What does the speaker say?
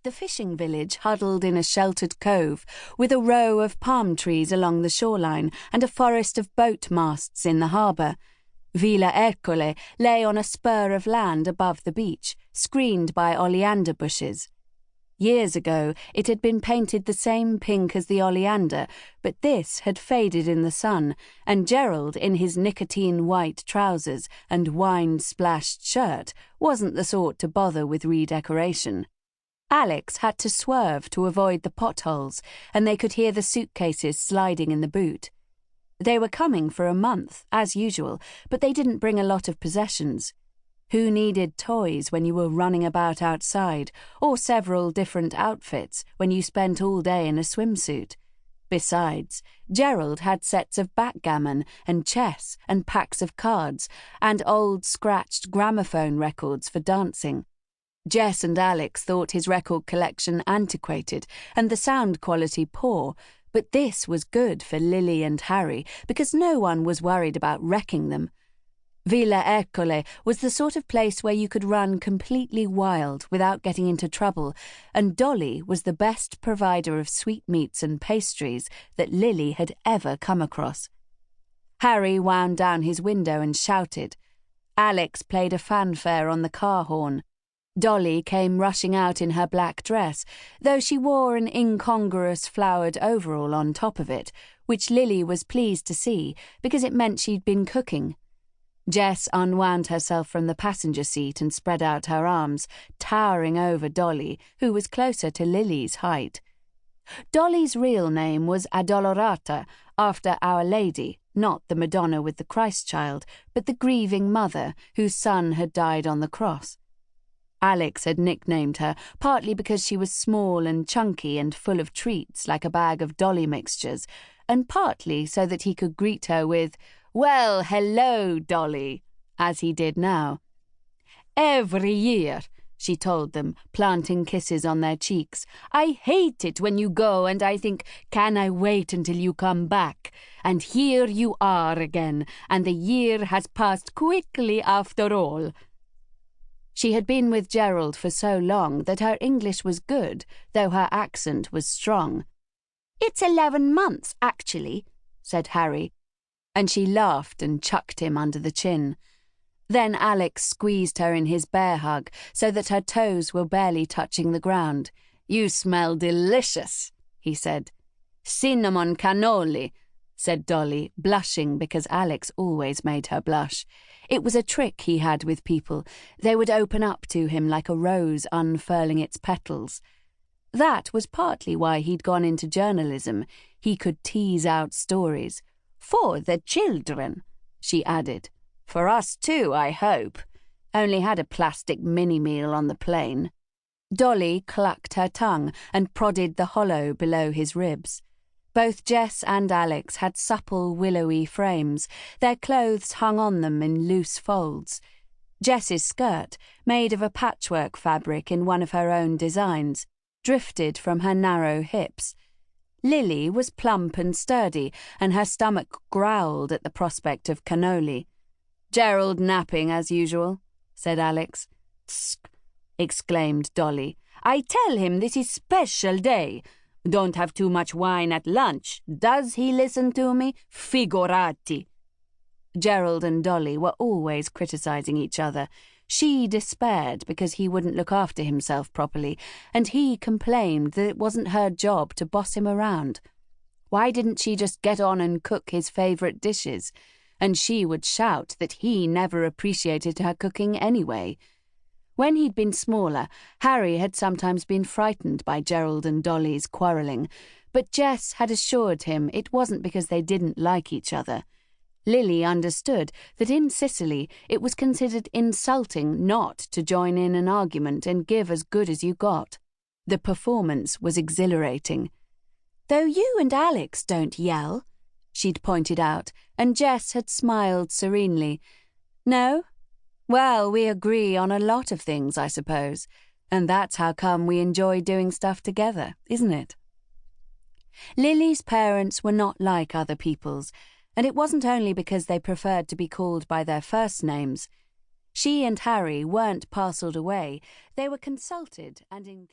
The fishing village huddled in a sheltered cove, with a row of palm trees along the shoreline and a forest of boat masts in the harbour. Villa Ercole lay on a spur of land above the beach, screened by oleander bushes. Years ago it had been painted the same pink as the oleander, but this had faded in the sun, and Gerald, in his nicotine-white trousers and wine-splashed shirt, wasn't the sort to bother with redecoration. Alex had to swerve to avoid the potholes, and they could hear the suitcases sliding in the boot. They were coming for a month, as usual, but they didn't bring a lot of possessions. Who needed toys when you were running about outside, or several different outfits when you spent all day in a swimsuit? Besides, Gerald had sets of backgammon and chess and packs of cards and old scratched gramophone records for dancing. Jess and Alex thought his record collection antiquated and the sound quality poor, but this was good for Lily and Harry because no one was worried about wrecking them. Villa Ercole was the sort of place where you could run completely wild without getting into trouble, and Dolly was the best provider of sweetmeats and pastries that Lily had ever come across. Harry wound down his window and shouted. Alex played a fanfare on the car horn. Dolly came rushing out in her black dress, though she wore an incongruous flowered overall on top of it, which Lily was pleased to see because it meant she'd been cooking. Jess unwound herself from the passenger seat and spread out her arms, towering over Dolly, who was closer to Lily's height. Dolly's real name was Addolorata, after Our Lady, not the Madonna with the Christ child, but the grieving mother whose son had died on the cross. Alex had nicknamed her, partly because she was small and chunky and full of treats like a bag of Dolly mixtures, and partly so that he could greet her with, "Well, hello, Dolly," as he did now. "Every year," she told them, planting kisses on their cheeks. "I hate it when you go and I think, can I wait until you come back? And here you are again, and the year has passed quickly after all." She had been with Gerald for so long that her English was good, though her accent was strong. "It's 11 months, actually," said Harry, and she laughed and chucked him under the chin. Then Alex squeezed her in his bear hug so that her toes were barely touching the ground. "You smell delicious," he said. "Cinnamon cannoli," said Dolly, blushing because Alex always made her blush. It was a trick he had with people. They would open up to him like a rose unfurling its petals. That was partly why he'd gone into journalism. He could tease out stories. "For the children," she added. "For us too, I hope. Only had a plastic mini-meal on the plane." Dolly clucked her tongue and prodded the hollow below his ribs. Both Jess and Alex had supple, willowy frames. Their clothes hung on them in loose folds. Jess's skirt, made of a patchwork fabric in one of her own designs, drifted from her narrow hips. Lily was plump and sturdy, and her stomach growled at the prospect of cannoli. "Gerald napping as usual," said Alex. "Tsk," exclaimed Dolly. "I tell him this is special day. Don't have too much wine at lunch. Does he listen to me? Figurati." Gerald and Dolly were always criticizing each other. She despaired because he wouldn't look after himself properly, and he complained that it wasn't her job to boss him around. Why didn't she just get on and cook his favourite dishes? And she would shout that he never appreciated her cooking anyway. When he'd been smaller, Harry had sometimes been frightened by Gerald and Dolly's quarrelling, but Jess had assured him it wasn't because they didn't like each other. Lily understood that in Sicily it was considered insulting not to join in an argument and give as good as you got. The performance was exhilarating. "Though you and Alex don't yell," she'd pointed out, and Jess had smiled serenely. "No? Well, we agree on a lot of things, I suppose, and that's how come we enjoy doing stuff together, isn't it?" Lily's parents were not like other people's, and it wasn't only because they preferred to be called by their first names. She and Harry weren't parcelled away. They were consulted and included.